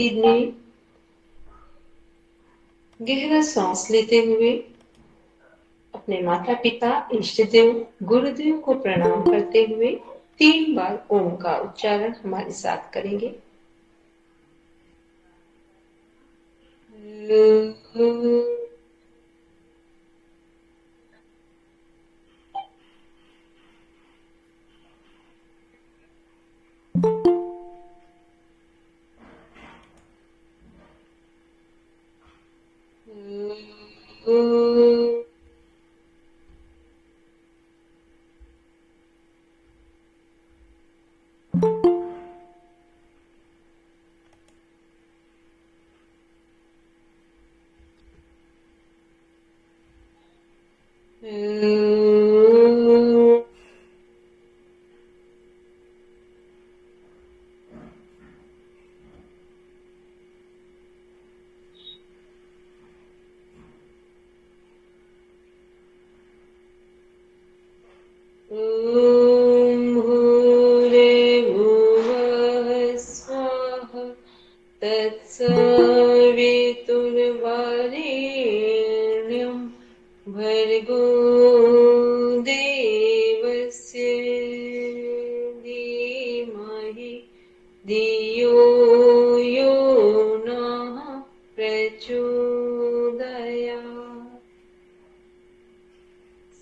में गहरा सांस लेते हुए अपने माता पिता, इष्ट देव, गुरुदेव को प्रणाम करते हुए 3 बार ओम का उच्चारण हमारे साथ करेंगे। तत्सवितुर्वरेण्यं भर्गो देवस्य धीमहि धियो यो नः प्रचोदयात्।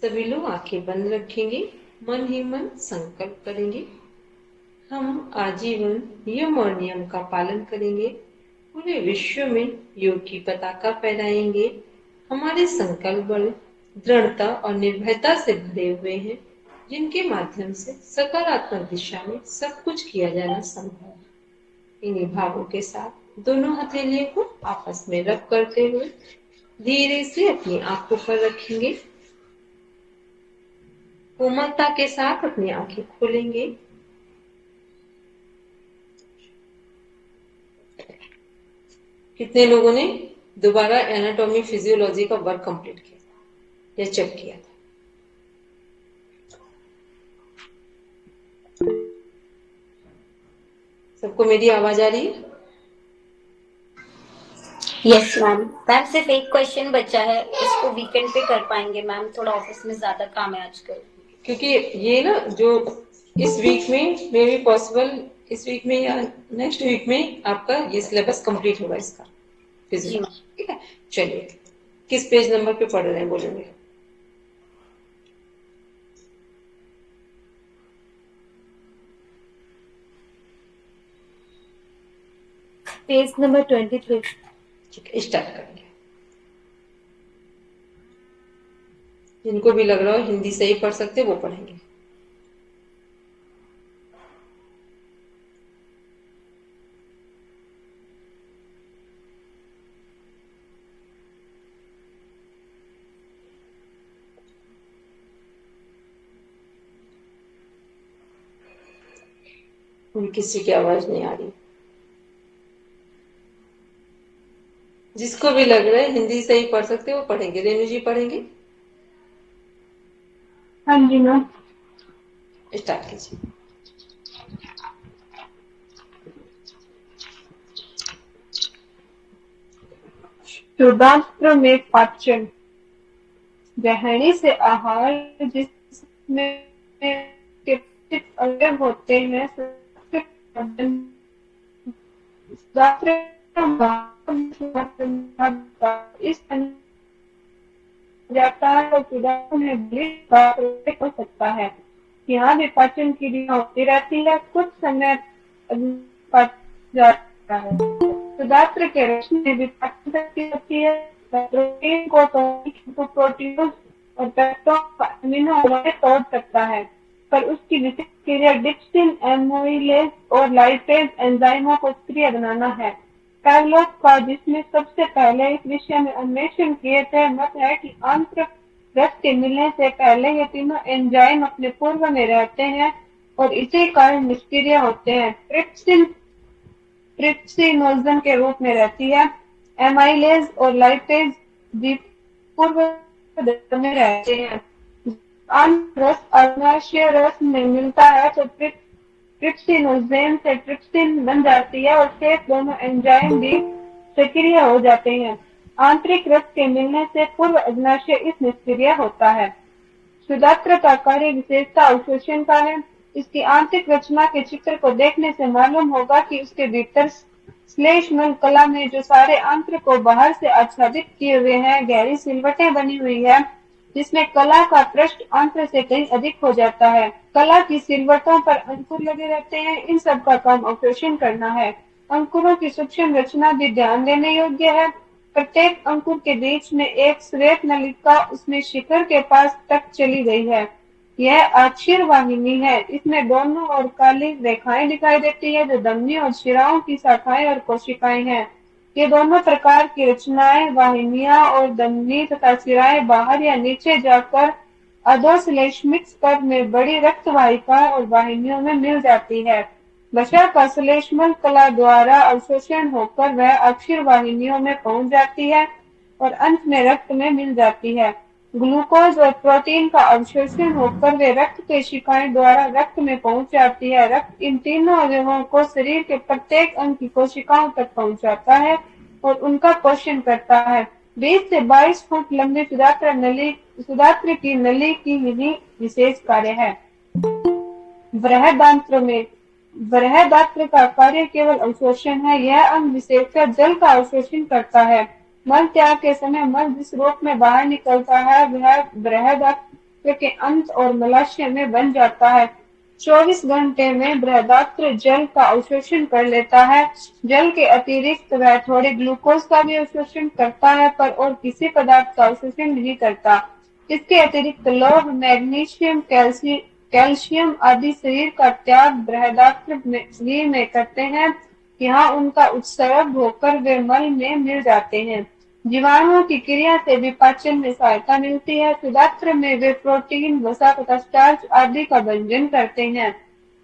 सभी लोग आंखें बंद रखेंगे, मन ही मन संकल्प करेंगे। हम आजीवन यम और नियम का पालन करेंगे, पूरे विश्व में योग की पताका फहराएंगे। हमारे संकल्प बल दृढ़ता और निर्भयता से भरे हुए हैं, जिनके माध्यम से सकारात्मक दिशा में सब कुछ किया जाना संभव है। इन्हीं भावों के साथ दोनों हथेलियों को आपस में रब करते हुए धीरे से अपनी आंखों पर रखेंगे। कोमलता के साथ अपनी आंखें खोलेंगे। कितने लोगों ने दोबारा एनाटॉमी फिजियोलॉजी का वर्क कंप्लीट किया था या चेक किया था? सबको मेरी आवाज आ रही है? Yes ma'am. मैम सिर्फ एक क्वेश्चन बचा है, इसको वीकेंड पे कर पाएंगे मैम? थोड़ा ऑफिस में ज्यादा काम है आजकल। क्योंकि ये ना जो इस वीक में मे बी पॉसिबल, इस वीक में या नेक्स्ट वीक में आपका ये सिलेबस कंप्लीट होगा इसका जी मैम। फिजियोलॉजी। ठीक है, चलिए किस पेज नंबर पे पढ़ रहे हैं बोलेंगे? Page number 23। ठीक है, स्टार्ट करेंगे। जिनको भी लग रहा हो हिंदी सही पढ़ सकते वो पढ़ेंगे। किसी की आवाज नहीं आ रही। जिसको भी लग रहा है हिंदी सही पढ़ सकते वो पढ़ेंगे। रेणु जी पढ़ेंगे? हाँ जी मैम। स्टार्ट कीजिए। शुद्धास्त्र में पाचन, ग्रहणी से आहार जिसमें अवयव होते हैं, इस जाता है और हो सकता है। यहाँ भी पाचन क्रिया होती रहती है, कुछ समय जाता है। शुद्धास्त्र के रस में भी पाचन शक्ति होती है। प्रोटीन को प्रोटीन और तत्वों अमीनो एसिड तोड़ सकता है, पर उसकी विशेष क्रिया डिप्सिन, एमाइलेज और लाइपेज एंजाइमों को सक्रिय बनाना है। कार्लोस का जिसने सबसे पहले इस विषय में अन्वेषण किए थे, मत है कि आंत्र रस के मिलने से पहले ये तीनों एंजाइम अपने पूर्व में रहते हैं और इसी कारण निष्क्रिय होते हैं। ट्रिप्सिनोजन के रूप में रहती है। एमाइलेज और लाइपेज पूर्व में रहते हैं। रस अग्नाशय रस में मिलता है तो ट्रिप्सिन और ज़ेन से ट्रिप्सिन बन जाती है और शेष दोनों एंजाइम भी सक्रिय हो जाते हैं। आंतरिक रक्त के मिलने से पूर्व अग्नाशय इस निष्क्रिय होता है। शुद्धात्र का कार्य विशेषता अवशोषण का है। इसकी आंतरिक रचना के चित्र को देखने से मालूम होगा कि उसके भीतर श्लेष्मल कला में जो सारे आंत्र को बाहर से आच्छादित किए हुए हैं, गहरी सिलवटें बनी हुई है, जिसमें कला का पृष्ठ आंत्र से कहीं अधिक हो जाता है। कला की सिलवटों पर अंकुर लगे रहते हैं। इन सब का काम अवशोषण करना है। अंकुरों की सूक्ष्म रचना भी ध्यान देने योग्य है। प्रत्येक अंकुर के बीच में एक श्वेत नलिका उसमें शिखर के पास तक चली गई है। यह अक्षीर वाहिनी है। इसमें दोनों ओर काली रेखाएं दिखाई देती है, जो धमनी और शिराओं की शाखाएं और कोशिकाएं हैं। ये दोनों प्रकार की रचनाएं, वाहिनियां और धमनी तथा शिराएं बाहर या नीचे जाकर अधोश्लेष्मिक स्तर में बड़ी रक्त वाहिका और वाहिनियों में मिल जाती है। वसा का श्लेष्मल कला द्वारा अवशोषण होकर वह अक्षीर वाहिनियों में पहुंच जाती है और अंत में रक्त में मिल जाती है। ग्लूकोज और प्रोटीन का अवशोषण होकर वे रक्त कोशिकाएं द्वारा रक्त में पहुंच जाती है। रक्त इन तीनों अवयवों को शरीर के प्रत्येक अंग की कोशिकाओं तक पहुंचाता है और उनका पोषण करता है। 20 से 22 फुट लंबी शुद्धात्र की नली की यही विशेष कार्य है। बृहदांत्र में बृहदात्र का कार्य केवल अवशोषण है। यह अंग विशेषकर जल का अवशोषण करता है। मल त्याग के समय मल जिस रूप में बाहर निकलता है, वह बृहदात्र के अंत और मलाशय में बन जाता है। 24 घंटे में बृहदात्र जल का अवशोषण कर लेता है। जल के अतिरिक्त वह थोड़े ग्लूकोज का भी अवशोषण करता है, पर और किसी पदार्थ का अवशोषण नहीं करता। इसके अतिरिक्त लौह, मैग्नीशियम, कैल्शियम आदि शरीर का त्याग बृहदात्र में करते हैं। यहाँ उनका उत्सर्ग होकर वे मल में मिल जाते हैं। जीवाणुओं की क्रिया से भी पाचन में सहायता मिलती है। शुद्धात्र में वे प्रोटीन, वसा तथा स्टार्च आदि का भंजन करते हैं।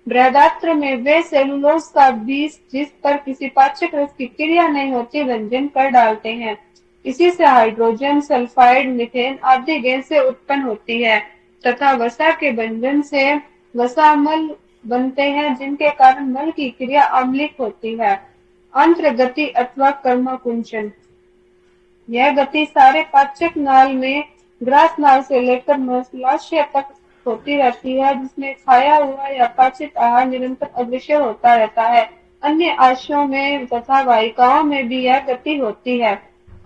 बृहदात्र में वे सेलुलोज का बीज, जिस पर किसी पाचक रस की क्रिया नहीं होती, भंजन कर डालते हैं। इसी से हाइड्रोजन सल्फाइड, मीथेन आदि गैसें उत्पन्न होती है तथा वसा के भंजन से वसामल बनते हैं, जिनके कारण मल की क्रिया अम्लिक होती है। अंत्र गति अथवा कर्मकुंचन, यह गति सारे पाचक नाल में ग्रास नाल से लेकर मलाशय तक होती रहती है, जिसमें खाया हुआ या पाचित आहार निरंतर अग्रसर होता रहता है। अन्य आशयों में तथा वाहिकाओं में भी यह गति होती है।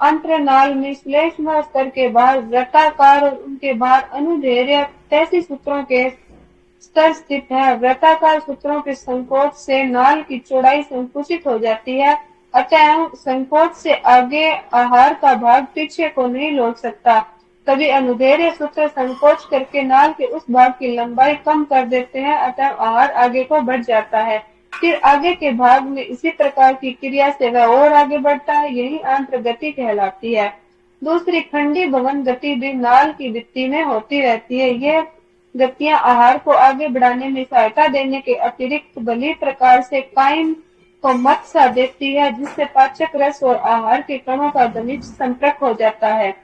अंतरनाल में श्लेष्म स्तर के बाहर वृत्ताकार और उनके बाहर अनुदैर्घ्य 33 सूत्रों के स्तर स्थित है। वृत्ताकार सूत्रों के संकोच से नाल की चौड़ाई संकुचित हो जाती है, अतः संकोच से आगे आहार का भाग पीछे को नहीं लौट सकता। कभी अनुदैर्घ्य सूत्र संकोच करके नाल के उस भाग की लंबाई कम कर देते हैं, अतः आहार आगे को बढ़ जाता है। फिर आगे के भाग में इसी प्रकार की क्रिया से वह और आगे बढ़ता है। यही आंत्र गति कहलाती है। दूसरी खंडी भवन गति भी नाल की भित्ति में होती रहती है। ये गतियां आहार को आगे बढ़ाने में सहायता देने के अतिरिक्त भली प्रकार से कायम को मत सा देती है, जिससे पाचक रस और आहार के कणों का घनिष्ठ संपर्क हो जाता है।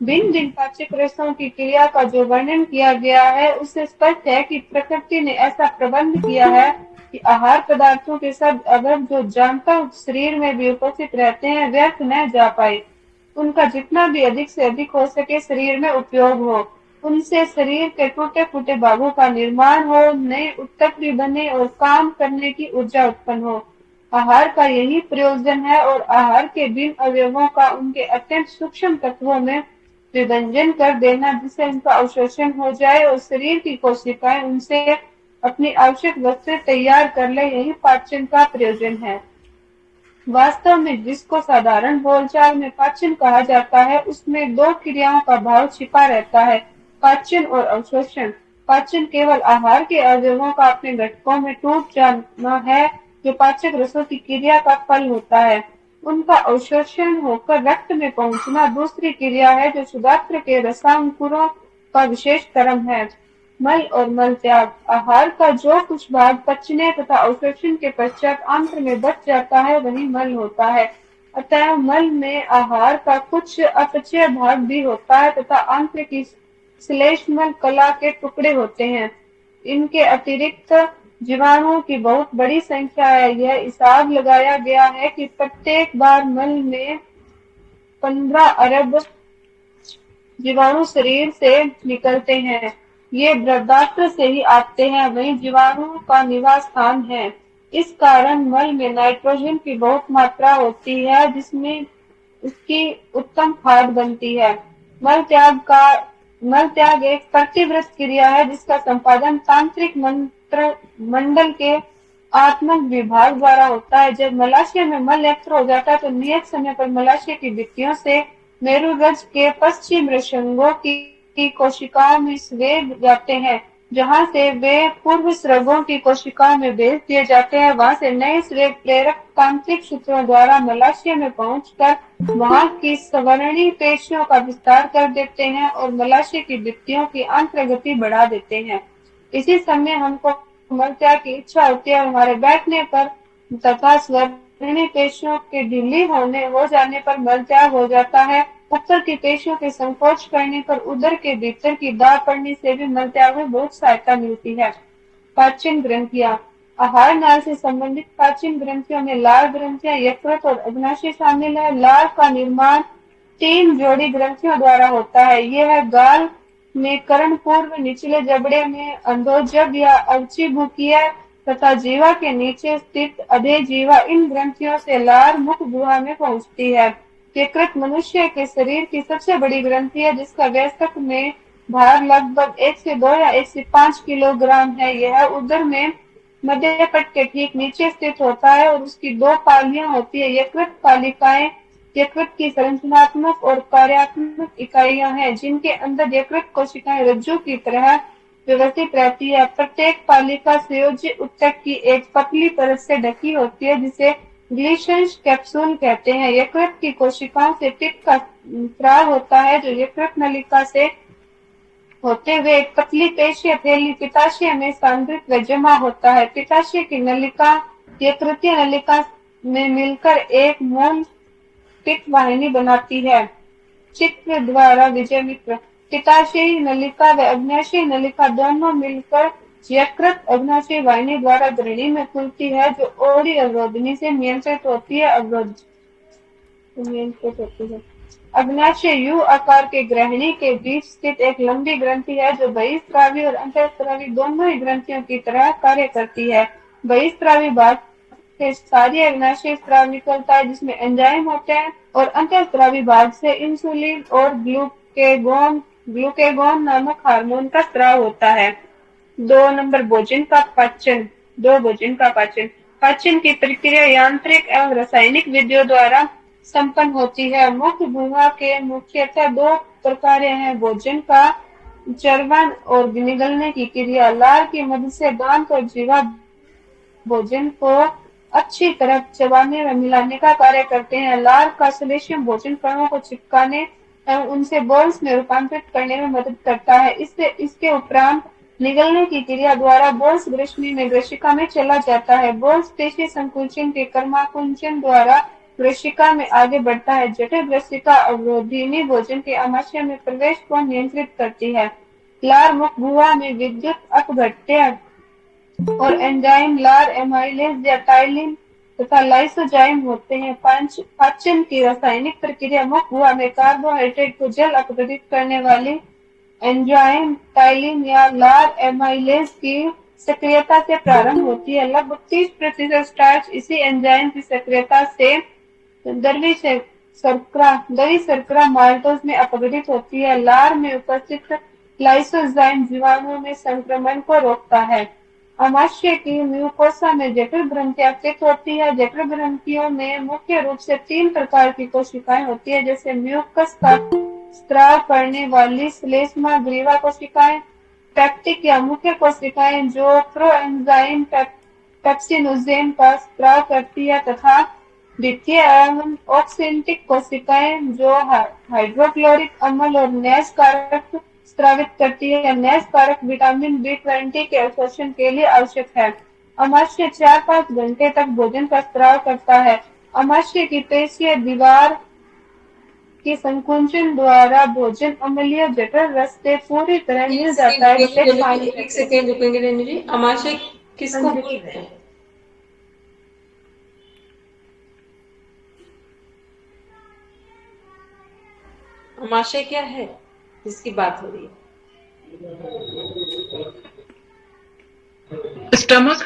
भिन्न भिन्न पाचक रसों की क्रिया का जो वर्णन किया गया है, उससे स्पष्ट है कि प्रकृति ने ऐसा प्रबंध किया है कि आहार पदार्थों के सब अवयव जो जानता शरीर में भी उपस्थित रहते हैं, व्यर्थ न जा पाए। उनका जितना भी अधिक से अधिक हो सके शरीर में उपयोग हो। उनसे शरीर के टूटे फूटे भागों का निर्माण हो, नए उत्तक भी बने और काम करने की ऊर्जा उत्पन्न हो। आहार का यही प्रयोजन है और आहार के भिन्न अवयवों का उनके अत्यंत सूक्ष्म तत्वों में विभंजन कर देना, जिससे उनका अवशोषण हो जाए और शरीर की कोशिकाएं उनसे अपनी आवश्यक वस्तुएं तैयार कर ले। यही पाचन का प्रयोजन है। वास्तव में जिसको साधारण बोलचाल में पाचन कहा जाता है, उसमें दो क्रियाओं का भाव छिपा रहता है, पाचन और अवशोषण। पाचन केवल आहार के अवयवों का अपने घटकों में टूट जाना है, जो पाचक रसों की क्रिया का फल होता है। उनका अवशोषण होकर रक्त में पहुंचना दूसरी क्रिया है, जो शुद्धात्र के रसांकुरों का विशेष कर्म है। मल और मल त्याग, आहार का जो कुछ भाग पचने तथा अवशोषण के पश्चात आंत्र में बच जाता है, वही मल होता है। अतः मल में आहार का कुछ अपचय भाग भी होता है तथा आंत्र की श्लेष्मल कला के टुकड़े होते हैं। इनके अतिरिक्त जीवाणुओं की बहुत बड़ी संख्या है। यह हिसाब लगाया गया है कि प्रत्येक बार मल में 15 अरब जीवाणु शरीर से निकलते हैं। ये बृहदास्त्र से ही आते हैं, वही जीवाणुओं का निवास स्थान है। इस कारण मल में नाइट्रोजन की बहुत मात्रा होती है, जिसमें उसकी उत्तम खाद बनती है। मल त्याग का मल त्याग एक प्रतिव्रत क्रिया है, जिसका संपादन तांत्रिक मंत्र मंडल के आत्मक विभाग द्वारा होता है। जब मलाशय में मल एकत्र हो जाता है तो नियत समय पर मलाशय की भित्तियों से मेरुरज्ज के पश्चिम ऋषंगों की कोशिकाओं में स्वेद जाते हैं, जहां से वे पूर्व स्रगों की कोशिकाओं में भेज दिए जाते हैं। वहां से नए स्वेद प्रेरक तांत्रिक सूत्रों द्वारा मलाशय में पहुंचकर वहां की सवर्णी पेशियों का विस्तार कर देते हैं और मलाशय की भित्तियों की अंतर्गति बढ़ा देते हैं। इसी समय हमको मलत्याग की इच्छा होती है और हमारे बैठने पर तथा स्वर्णी पेशियों के ढीली हो जाने पर मलत्याग हो जाता है। ऊपर की पेशियों के संकोच करने पर उदर के भीतर की दाब पड़ने से भी मलत्याग में बहुत सहायता मिलती है। पाचन ग्रंथियां। आहार नाल से संबंधित पाचन ग्रंथियों में लाल ग्रंथियां, यकृत और अग्नाशय शामिल है। लाल का निर्माण 3 जोड़ी ग्रंथियों द्वारा होता है। यह गाल में कर्ण पूर्व निचले जबड़े में अंधोजब या अवचिभुकीय तथा जीवा के नीचे स्थित अधे जीवा, इन ग्रंथियों से लार मुख गुहा में पहुंचती है। यकृत मनुष्य के शरीर की सबसे बड़ी ग्रंथि है, जिसका वयस्क में भार लगभग 1 से 2 या 1 से 5 किलोग्राम है। यह उदर में मध्य पट के ठीक नीचे स्थित होता है और उसकी 2 पालियां होती है। यकृत पालिकाएं यकृत की संरचनात्मक और कार्यात्मक इकाइयां हैं, जिनके अंदर यकृत कोशिकाएं रज्जु की तरह व्यवस्थित रहती है। प्रत्येक पालिका संयोज्य ऊतक की एक पतली परत से ढकी होती है, जिसे ग्लीशंस कैप्सूल कहते हैं। यकृत की कोशिकाओं से पित्त का स्राव होता है, जो यकृत नलिका से होते हुए एक पतली पेशीय थैली पित्ताशय में सांद्रित व जमा होता है। पित्ताशय की नलिका यकृतीय नलिका में मिलकर एक मूल पित्त वाहिनी बनाती है। चित्र द्वारा विजय मित्र। पित्ताशयी नलिका व अग्न्याशयी नलिका दोनों मिलकर यकृत अग्नाशय वाहिनी द्वारा ग्रहणी में खुलती है, जो ओडी अवरोधनी से नियंत्रित होती है। अग्नाशय यू आकार के ग्रहणी के बीच स्थित एक लंबी ग्रंथि है, जो बहिस्रावी और अंतःस्रावी दोनों ही ग्रंथियों की तरह कार्य करती है। बहिस्रावी भाग से सारी अग्नाशय स्राव निकलता है, जिसमें एंजाइम होते हैं, और अंतःस्रावी भाग से इंसुलिन और ग्लूकेगोन नामक हार्मोन का स्राव होता है। 2 नंबर भोजन का पाचन। भोजन का पाचन। पाचन की प्रक्रिया यांत्रिक एवं रासायनिक विधियों द्वारा संपन्न होती है। मुख्य गुहा के मुख्यतः 2 प्रकार हैं: भोजन का चर्वण और निगलने की क्रिया। लार की मदद से दांत और जीवा भोजन को अच्छी तरह चबाने व मिलाने का कार्य करते हैं। लार का सलेशियम भोजन कणों को चिपकाने एवं उनसे बोल्स में रूपांतरित करने में मदद करता है। इसके उपरांत निगलने की क्रिया द्वारा बोल्स ग्रसनी में ग्रसिका में चला जाता है। बोल्स पेशीय संकुचन के कर्माकुंचन द्वारा ग्रसिका में आगे बढ़ता है। जठर ग्रसिका अवरोधिनी भोजन के आमाशय में प्रवेश को नियंत्रित करती है। लार मुख गुहा में विद्युत अपघट्य और एंजाइम लार एमाइलेज या टाइलिन तथा लाइसोजाइम होते हैं। पाचन की रासायनिक प्रक्रिया मुख गुहा में कार्बोहाइड्रेट को जल अपघटित करने वाली एंजाइम टाइलिन या लार एमाइलेज की सक्रियता से प्रारंभ होती है। लगभग 30% स्टार्च इसी एंजाइम की सक्रियता से दरवी शर्करा माल्टोज में अपघटित होती है। लार में उपस्थित लाइसोजाइम जीवाणुओं में संक्रमण को रोकता है। आमाशय की म्यूकोसा में जठर ग्रंथियां स्थित होती है। जठर ग्रंथियों में मुख्य रूप से 3 प्रकार की कोशिकाएं होती है, जैसे म्यूकस का स्त्राव करने वाली श्लेष्मा ग्रीवा कोशिकाएं, पेप्टिक या मुख्य कोशिकाएं जो प्रोएंजाइम पेप्सिनोजेन का स्त्राव करती है, तथा द्वितीय एवं ऑक्सेंटिक कोशिकाएं जो हाइड्रोक्लोरिक अम्ल और नैश कारक स्रावित करती है। नैश कारक विटामिन B20 के अवशोषण के लिए आवश्यक है। आमाशय 4-5 घंटे तक भोजन का स्राव करता है। आमाशय की पेशीय दीवार की संकुचन द्वारा भोजन अम्लीय जठर रस से पूरी तरह मिल जाता है। एक सेकेंड रुकेंगे रेणु जी। आमाशय किसको हाँ जी। बोल रहे हैं? अमाशय क्या है जिसकी बात हो रही है? स्टमक।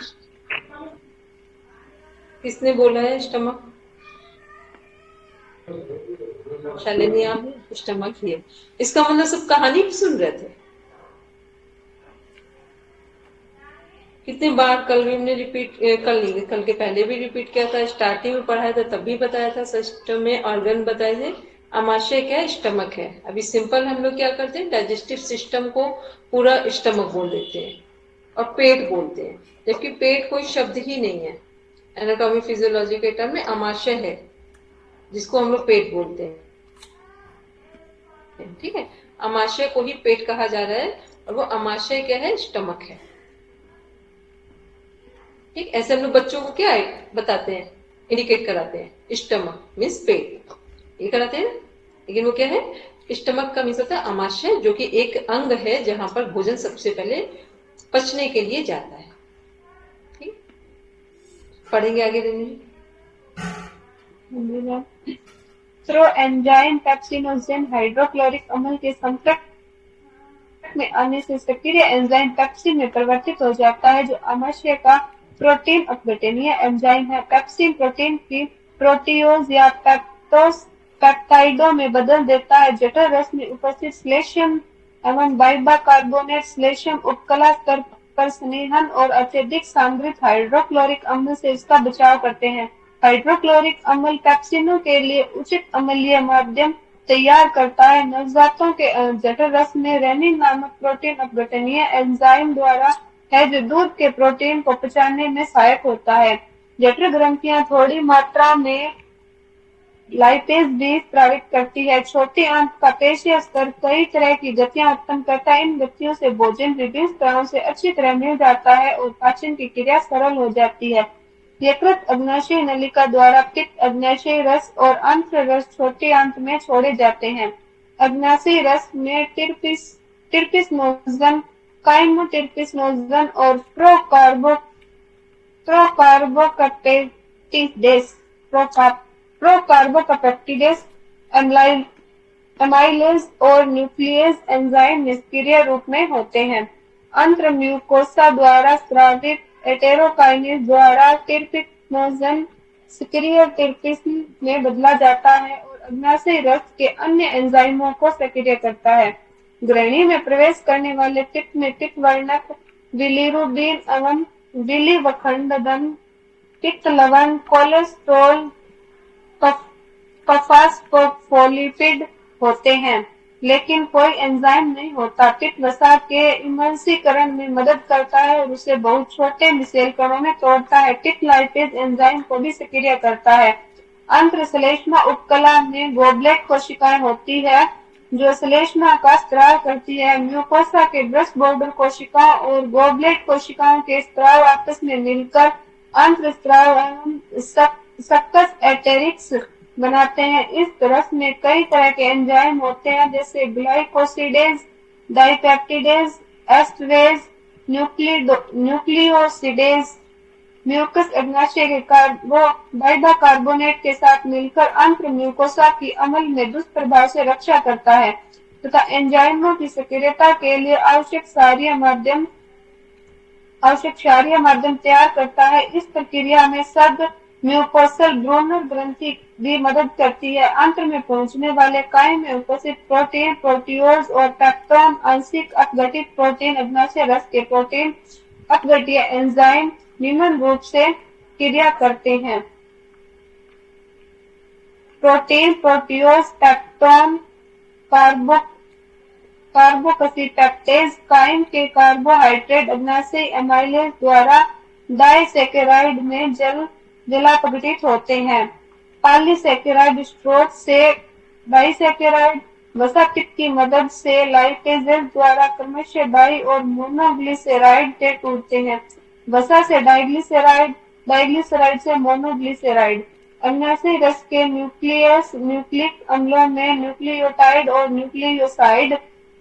किसने बोला है स्टमक? शालिनी, आप स्टमक ही है। इसका मतलब सब कहानी भी सुन रहे थे? कितने बार कल भी हमने रिपीट, कल नहीं, कल के पहले भी रिपीट किया था, स्टार्टिंग में पढ़ाया था तब भी बताया था, सिस्टम में ऑर्गन बताए थे। अमाशय क्या है? स्टमक है। अभी सिंपल हम लोग क्या करते हैं, डाइजेस्टिव सिस्टम को पूरा स्टमक बोल देते हैं और पेट बोलते हैं, जबकि पेट कोई शब्द ही नहीं है। एनाटॉमी फिजियोलॉजी के टर्म में अमाशय है जिसको हम लोग पेट बोलते हैं। ठीक है, अमाशय को ही पेट कहा जा रहा है और वो अमाशय क्या है? स्टमक है। ठीक, ऐसे हम लोग बच्चों को क्या बताते हैं, इंडिकेट कराते हैं, स्टमक मीन्स पेट, ये कराते हैं। लेकिन वो क्या है? स्टमक का मीन्स होता है अमाशय, जो कि एक अंग है जहां पर भोजन सबसे पहले पचने के लिए जाता है। ठीक, पढ़ेंगे आगे रेनू जी। थ्रो एंजाइम पेप्सिनोजेन हाइड्रोक्लोरिक अम्ल के संपर्क में आने से सक्रिय एंजाइम पेप्सिन में परिवर्तित हो जाता है, जो अमाशय का प्रोटीन अपघटनीय एंजाइम है। पेप्सिन प्रोटीन की प्रोटीओज या पेप्टाइडों में बदल देता है। जठर रस में उपस्थित श्लेष्म एवं बाइकार्बोनेट श्लेष्म उपकला स्तर पर स्नेहन और अत्यधिक सांद्रित हाइड्रोक्लोरिक अम्ल से इसका बचाव करते हैं। हाइड्रोक्लोरिक अम्ल पेप्सिनों के लिए उचित अम्लीय माध्यम तैयार करता है। नवजातों के जठर रस में रेनिन नामक प्रोटीन अपघटनीय एंजाइम द्वारा है, जो दूध के प्रोटीन को पचाने में सहायक होता है। जठर ग्रंथियां थोड़ी मात्रा में लाइपेज भी स्रावित करती है। छोटी आंत का पेशीय स्तर कई तरह की गतियां उत्पन्न करता है। इन गतियों से भोजन विभिन्न स्तरों से अच्छी तरह मिल जाता है और पाचन की क्रिया सरल हो जाती है। यकृत अग्न्याशय नलिका द्वारा पित्त, अग्न्याशय रस और आंत्र रस छोटी आंत में छोड़े जाते हैं। अग्न्याशय रस में टिर्पिस नोजन, काइमोटिर्पिस और प्रोकार्बोकैप्टिडेस एमाइलेज और न्यूक्लियस एंजाइम निष्क्रिय रूप में होते हैं। अंत्र म्यूकोसा द्वारा स्रावित एटेरोकाइनेज द्वारा टिर्पिनोजन सक्रिय टिर्पिसिन में बदला जाता है और अग्न्याशय रस के अन्य एंजाइमों को सक्रिय करता है। ग्रहणी में प्रवेश करने वाले पित्त में पित्त वर्णक बिलिरुबिन एवं बिलिवखंडन, पित्त लवण, कोलेस्ट्रॉल, फॉस्फोलिपिड होते हैं, लेकिन कोई एंजाइम नहीं होता। पित्त वसा के इमल्सीकरण में मदद करता है और उसे बहुत छोटे मिसेल कणों में तोड़ता है। पित्त लाइपेज एंजाइम को भी सक्रिय करता है। अंत्र श्लेष्मा उपकला में गोबलेट कोशिकाएं होती है, जो श्लेष्मा का स्त्राव करती है। म्यूकोसा के ब्रश बॉर्डर कोशिकाओं और गोबलेट कोशिकाओं के स्त्राव आपस में मिलकर अंत्र स्त्राव एवं सक्कस एटेरिक्स बनाते हैं। इस रस में कई तरह के एंजाइम होते हैं, जैसे ग्लाइकोसिडेज, डाइपेप्टिडेज, एस्टरेज, न्यूक्लियोसिडेज। म्यूकस अग्न्याशय के बाइकार्बोनेट के साथ मिलकर अंत्र म्यूकोसा की अम्ल में दुष्प्रभाव से रक्षा करता है तथा एंजाइमों की सक्रियता के लिए आवश्यक क्षारीय माध्यम तैयार करता है। इस प्रक्रिया में सब म्यूकोसल ब्रूनर ग्रंथि भी मदद करती है। अंत्र में पहुंचने वाले काई में उपस्थित प्रोटीन, प्रोटीओज और पेप्टोन आंशिक अपघटित प्रोटीन अग्न्याशय रस के प्रोटीन अपघटीय एंजाइम निम्न रूप से क्रिया करते हैं। प्रोटीन, प्रोटीओज, पेप्टोन, कार्बोक्सीपेप्टेज, काइम के कार्बोहाइड्रेट अग्न्याशय एमाइलेज द्वारा डाइसैकेराइड में जलापघटित होते हैं। पॉलीसैकेराइड स्रोत से डाइसैकेराइड वसा पित्त की मदद से लाइपेजेस द्वारा क्रमशः डाई और मोनोग्लिसराइड से टूटते हैं। वसा से डाइग्लिसराइड, डाइग्लिसराइड से मोनोग्लिसराइड। अग्न्याशय रस के न्यूक्लिक अम्लों में न्यूक्लियोटाइड और न्यूक्लियोसाइड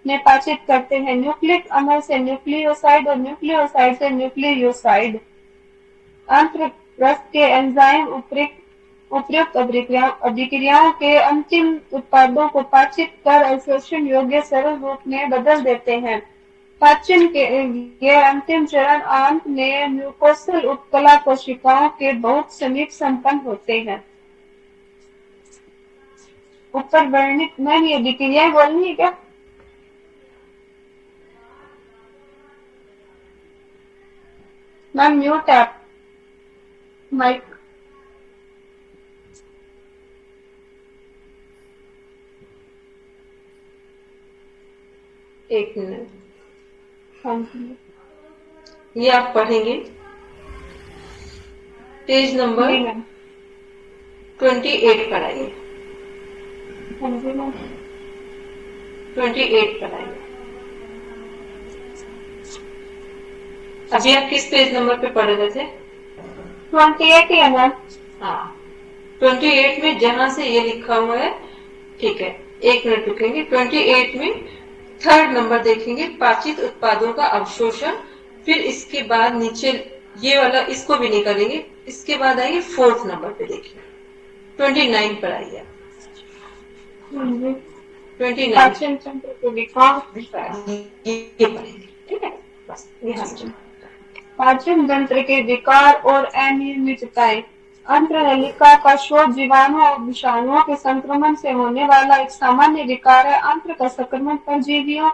में पाचित करते हैं। न्यूक्लिक अम्ल से न्यूक्लियोसाइड और न्यूक्लियोसाइड से न्यूक्लियोसाइड। आंत्र रस के एंजाइम उपयुक्त अभिक्रियाओं के अंतिम उत्पादों को पाचित कर अवशोषण योग्य सरल रूप में बदल देते हैं। पाचन के ये अंतिम चरण आंत में म्यूकोसल उपकला कोशिकाओं के बहुत समीप संपन्न होते हैं। ऊपर वर्णित मैम ये अभिक्रियाएं बोलनी है क्या? Ma'am mute app mic. एक मिनट, हाँ ये आप पढ़ेंगे पेज नंबर जी मैम। 28 पर आइए। हाँ जी मैम। 28 पर आइए। अभी आप किस पेज नंबर पे पढ़ रहे थे? 28 है मैम। हाँ, 28 में जहां से ये लिखा हुआ है, ठीक है, एक मिनट रुकेंगे। 28 में थर्ड नंबर देखेंगे, पाचित उत्पादों का अवशोषण। फिर इसके बाद नीचे ये वाला, इसको भी नहीं करेंगे। इसके बाद आएंगे फोर्थ नंबर पे, देखिए 29 पर आइए। 29 पाचन तंत्र के विकास ये पढ़ेंगे, ठीक है, बस यहाँ से। पाचन तंत्र के विकार और अनियमितताएं। अंत्रनलिका का शोथ जीवाणु और विषाणुओं के संक्रमण से होने वाला एक सामान्य विकार है। अंत्र का संक्रमण परजीवियों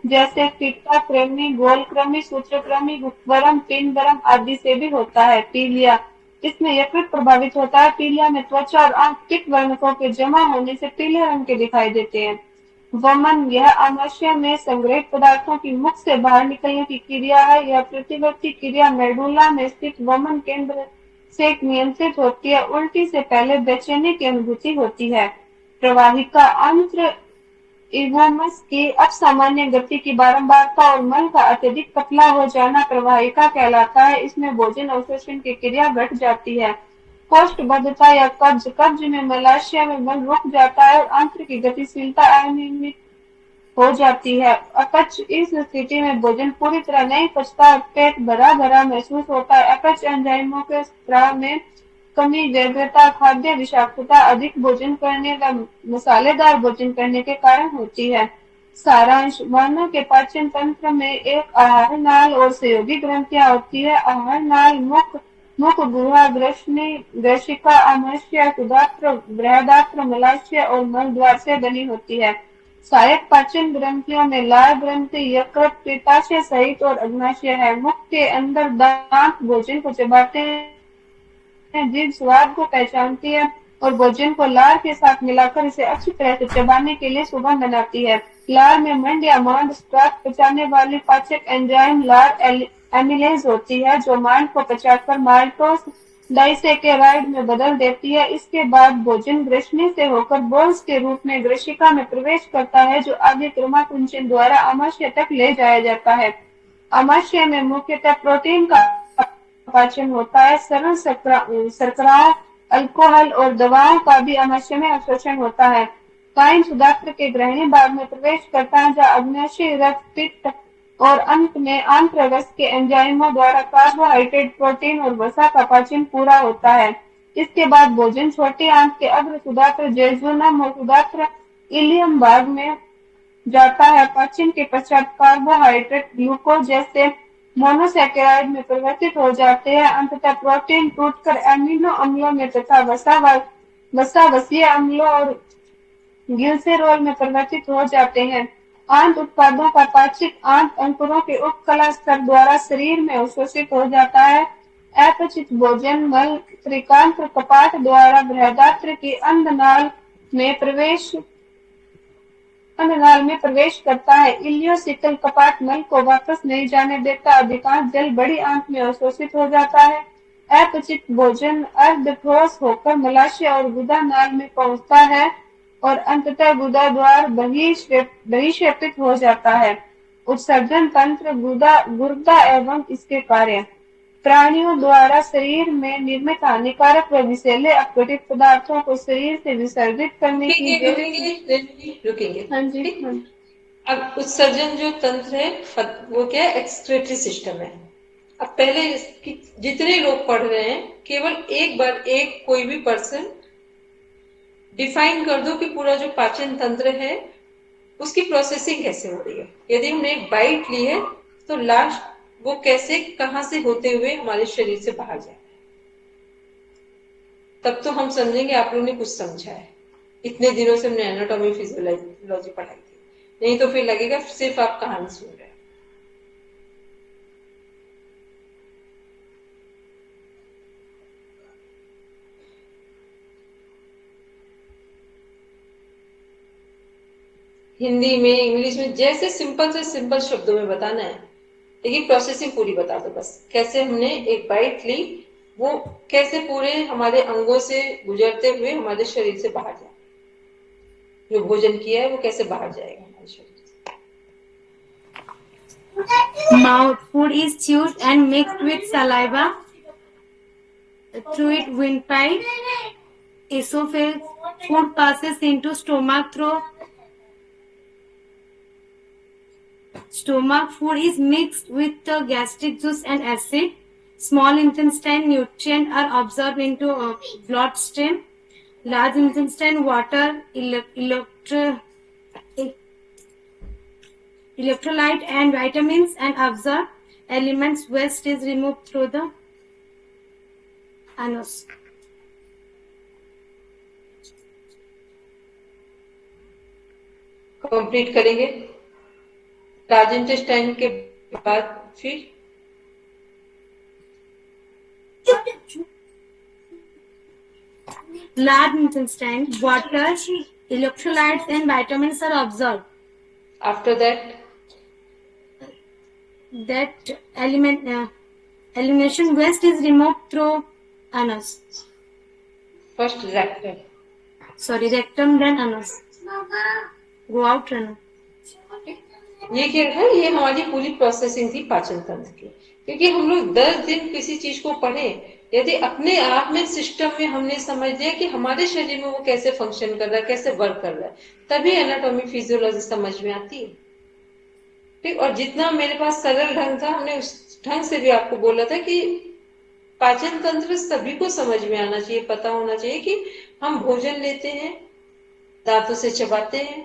जैसे पित्ता कृमि, गोल कृमि, सूत्रकृमि, गुप्तवर्म, पिंडवर्म आदि से भी होता है। पीलिया, इसमें यकृत प्रभावित होता है। पीलिया में त्वचा और आंत पित्त वर्णकों के जमा होने से पीले रंग के दिखाई देते हैं। वमन, यह आमाशय में संग्रहित पदार्थों की मुख से बाहर निकलने की क्रिया है। यह प्रतिवर्ती क्रिया मेडुला में स्थित वमन केंद्र से नियंत्रित होती है। उल्टी से पहले बेचैनी की अनुभूति होती है। प्रवाहिका, अंत्र इवोमस की असामान्य गति की बारंबारता और मल का अत्यधिक पतला हो जाना प्रवाहिका कहलाता है। इसमें भोजन अवशोषण की क्रिया घट जाती है। कोष्ठबद्धता या कब्ज, कब्ज में मलाशय में मल रुक जाता है और आंत्र की गतिशीलता अनियमित हो जाती है। अपच, इस स्थिति में भोजन पूरी तरह नहीं पचता और पेट भरा भरा महसूस होता है। अपच एंजाइमों के स्राव में कमी, व्यग्रता, खाद्य विषाक्तता, अधिक भोजन करने व मसालेदार भोजन करने के कारण होती है। सारांश, मानव के पाचन तंत्र में एक आहार नाल और सहयोगी ग्रंथियां होती है। आहार नाल मुख गुहा, ग्रशिका, आमाशय, सुधात्र, बृहदात्र, मलाशय और मल द्वार से बनी होती है। सहायक पाचन ग्रंथियों में लार ग्रंथि, यकृत, पित्ताशय सहित और अग्नाशय है। मुख के अंदर दांत भोजन को चबाते हैं। जीभ स्वाद को पहचानती है और भोजन को लार के साथ मिलाकर इसे अच्छी तरह से चबाने के लिए सुगम बनाती है। लार में मंड या मांड स्टार्च पचाने वाली पाचक एंजाइम लार एमिलेज होती है, जो मांड को पचाकर माल्टोस डाइसेकेराइड में बदल देती है। इसके बाद भोजन ग्रसनी से होकर बोल्स के रूप में ग्रशिका में प्रवेश करता है, जो आगे क्रमाकुंचन द्वारा आमाशय तक ले जाया जाता है। आमाशय में मुख्यतः प्रोटीन का पाचन होता है। सरल शर्कराओं, अल्कोहल और दवाओं का भी आमाशय में अवशोषण होता है। काइन सुधात्र के ग्रहणी भाग में प्रवेश करता है, जहाँ अग्नाशय रक्त, पित्त और अंत में आंत्र रस के एंजाइमों द्वारा कार्बोहाइड्रेट, प्रोटीन और वसा का पाचन पूरा होता है। इसके बाद भोजन छोटी आंत के अग्र सुधात्र, जेजुनम और सुधात्र इलियम भाग में जाता है। पाचन के पश्चात कार्बोहाइड्रेट ग्लूकोज जैसे मोनोसैकेराइड में परिवर्तित हो जाते हैं। अंततः प्रोटीन टूटकर एमिनो अम्लों में तथा वसावसीय अम्लों और ग्लिसरॉल में परिवर्तित हो जाते हैं। आंत उत्पादों का पाचित आंत अंकुरों के उपकला स्तर द्वारा शरीर में अवशोषित हो जाता है। अपचित भोजन मल त्रिकांत्र कपाट द्वारा बृहदात्र की अंधनाल में प्रवेश करता है। इलियोसिकल कपाट मल को वापस नहीं जाने देता। अधिकांश जल बड़ी आंत में अवशोषित हो जाता है। अपचित भोजन अर्धठोस होकर मलाशय और गुदा नाल में पहुंचता है और अंततः गुदा द्वार बहिक्षेपित हो जाता है। उत्सर्जन तंत्र, गुर्दा एवं इसके कार्य। प्राणियों द्वारा शरीर में निर्मित हानिकारक व विषैले अपघटित पदार्थों को शरीर से विसर्जित करने की रुकेंगे। हाँ जी। अब उत्सर्जन जो तंत्र है वो क्या है? एक्सक्रीटरी सिस्टम है। अब पहले जितने लोग पढ़ रहे हैं केवल एक बार एक कोई भी पर्सन डिफाइन कर दो कि पूरा जो पाचन तंत्र है उसकी प्रोसेसिंग कैसे हो रही है। यदि हमने एक बाइट ली है तो लास्ट वो कैसे कहां से होते हुए हमारे शरीर से बाहर जाए, तब तो हम समझेंगे आप लोगों ने कुछ समझा है। इतने दिनों से हमने एनाटॉमी फिजियोलॉजी पढ़ाई थी, नहीं तो फिर लगेगा सिर्फ आप कहानी सुन रहे हैं। हिंदी में, इंग्लिश में, जैसे सिंपल से सिंपल शब्दों में बताना है, लेकिन प्रोसेसिंग पूरी बता दो बस। कैसे हमने एक बाइट ली, वो कैसे पूरे हमारे अंगों से गुजरते हुए हमारे शरीर से बाहर जाए, जो भोजन किया है वो कैसे बाहर जाएगा हमारे शरीर से। Mouth. Food is chewed and mixed with saliva through its windpipe. Esophagus. Food passes into stomach through stomach. Food is mixed with the gastric juice and acid. Small intestine nutrients are absorbed into bloodstream. Large intestine water, electrolyte and vitamins and absorb elements. Waste is removed through the anus. Complete करेंगे। Large intestine के बाद फिर large intestine, water, electrolytes and vitamins are absorbed. After that That elimination waste is removed through anus. First rectum, Sorry, rectum then anus. Go out anus. ये क्या है, ये हमारी पूरी प्रोसेसिंग थी पाचन तंत्र की। क्योंकि हम लोग 10 दिन किसी चीज को पढ़े, यदि अपने आप में सिस्टम में हमने समझ लिया कि हमारे शरीर में वो कैसे फंक्शन कर रहा है, कैसे वर्क कर रहा है, तभी एनाटॉमी फिजियोलॉजी समझ में आती है। ठीक, और जितना मेरे पास सरल ढंग था, हमने उस ढंग से भी आपको बोला था कि पाचन तंत्र सभी को समझ में आना चाहिए, पता होना चाहिए कि हम भोजन लेते हैं, दांतों से चबाते हैं,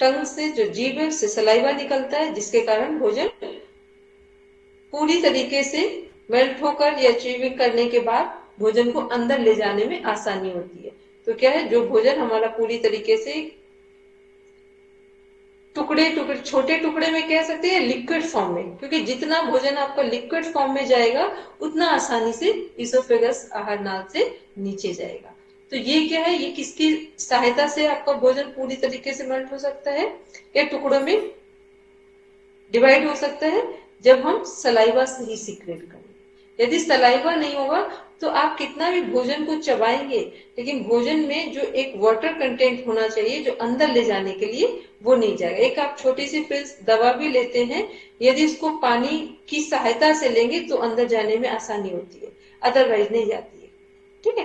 टंग से जो जीभ है उससे सलाइवा निकलता है, जिसके कारण भोजन पूरी तरीके से मेल्ट होकर या च्यूइंग करने के बाद भोजन को अंदर ले जाने में आसानी होती है। तो क्या है, जो भोजन हमारा पूरी तरीके से टुकड़े टुकड़े छोटे टुकड़े में कह सकते हैं, लिक्विड फॉर्म में, क्योंकि जितना भोजन आपका लिक्विड फॉर्म में जाएगा उतना आसानी से इसोफेगस आहार नाल से नीचे जाएगा। तो ये क्या है, ये किसकी सहायता से आपका भोजन पूरी तरीके से मेल्ट हो सकता है या टुकड़ों में डिवाइड हो सकता है, जब हम सलाइवा से ही सीक्रेट करेंगे। यदि सलाइवा नहीं होगा तो आप कितना भी भोजन को चबाएंगे, लेकिन भोजन में जो एक वाटर कंटेंट होना चाहिए जो अंदर ले जाने के लिए, वो नहीं जाएगा। एक आप छोटी सी पिल्स दवा भी लेते हैं, यदि उसको पानी की सहायता से लेंगे तो अंदर जाने में आसानी होती है, अदरवाइज नहीं जाती है। ठीक है,